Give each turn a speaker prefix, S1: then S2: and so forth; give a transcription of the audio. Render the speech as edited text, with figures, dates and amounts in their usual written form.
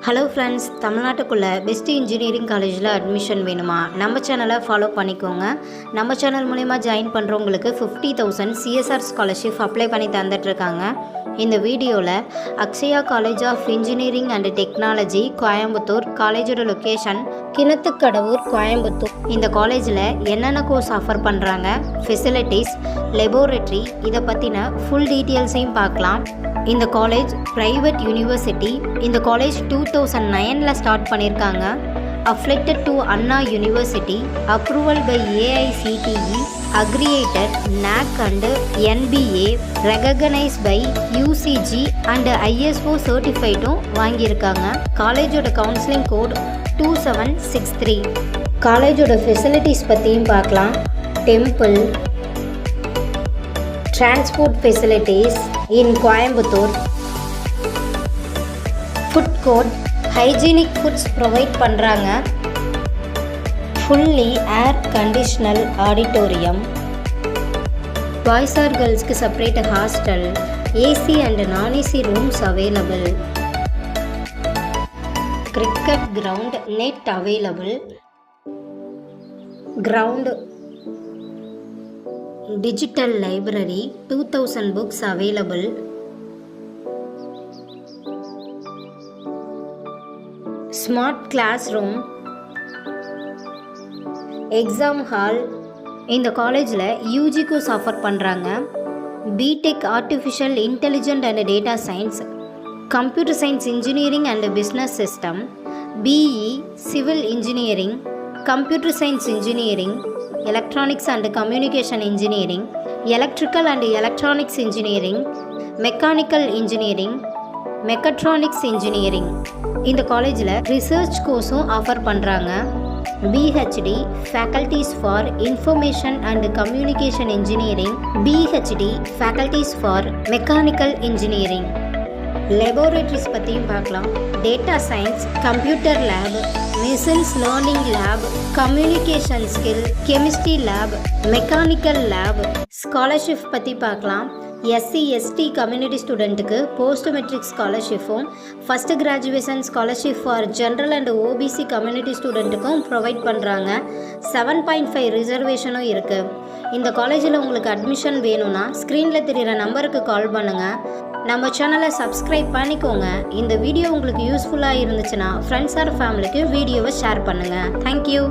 S1: Hello friends, தமிழ்நாட்டுக்குள்ளே best engineering காலேஜில் admission வேணுமா? நம்ம சேனலை ஃபாலோ பண்ணிக்கோங்க. நம்ம சேனல் மூலிமா ஜாயின் பண்ணுறவங்களுக்கு 50,000 சிஎஸ்ஆர் ஸ்காலர்ஷிப் அப்ளை பண்ணி தந்துட்டுருக்காங்க. இந்த வீடியோவில் Akshaya college of engineering and technology Coimbatore, காலேஜோட லொக்கேஷன் கிணத்துக்கடவூர், கோயம்புத்தூர். இந்த காலேஜில் என்னென்ன கோர்ஸ் ஆஃபர் பண்ணுறாங்க, ஃபெசிலிட்டிஸ், லெபோரட்டரி, இதை பற்றின ஃபுல் டீட்டெயில்ஸையும் பார்க்கலாம். இந்த காலேஜ் ப்ரைவேட் யூனிவர்சிட்டி. இந்த காலேஜ் 2009 ஸ்டார்ட் பண்ணியிருக்காங்க. Affiliated to Anna university, approval by AICTE, accredited NAC and NBA, recognise by UCG and ISO சர்டிஃபைடும் வாங்கியிருக்காங்க. காலேஜோட கவுன்சிலிங் கோட் 2763. காலேஜோட ஃபெசிலிட்டிஸ் பற்றியும் பார்க்கலாம். Temple, transport facilities in Coimbatore, food court, hygienic foods provide பண்ணுறாங்க. fully air conditional auditorium, boys or girlsக்கு separate hostel, AC and non-AC rooms available, cricket ground, net available, ground, digital library, 2000 books available, smart classroom, exam hall. இந்த காலேஜில் UG course offer பண்ணுறாங்க. B Tech artificial intelligent and data science, computer science engineering and business system, BE civil engineering, computer science engineering, electronics and communication engineering, electrical and electronics engineering, mechanical engineering, mechatronics engineering. இந்த காலேஜில் research கோர்ஸும் offer பண்ணுறாங்க. BHD faculties for information and communication engineering, BHD faculties for mechanical engineering. Laboratories பற்றியும் பார்க்கலாம். Data science, computer lab, machines learning lab, communication skill, chemistry lab, mechanical lab. Scholarship பற்றி பார்க்கலாம். SC/ST community ஸ்டூடெண்ட்டுக்கு post matric ஸ்காலர்ஷிப்பும், first graduation scholarship for general and OBC community ஸ்டூடெண்ட்டுக்கும் provide பண்ணுறாங்க. 7.5 ரிசர்வேஷனும் இருக்குது. இந்த காலேஜில் உங்களுக்கு அட்மிஷன் வேணும்னா ஸ்க்ரீனில் தெரிகிற நம்பருக்கு கால் பண்ணுங்கள். நம்ம சேனலை சப்ஸ்கிரைப் பண்ணிக்கோங்க. இந்த வீடியோ உங்களுக்கு யூஸ்ஃபுல்லாக இருந்துச்சுன்னா ஃப்ரெண்ட்ஸ் ஆர் ஃபேமிலிக்கு வீடியோவை ஷேர் பண்ணுங்கள். தேங்க்யூ.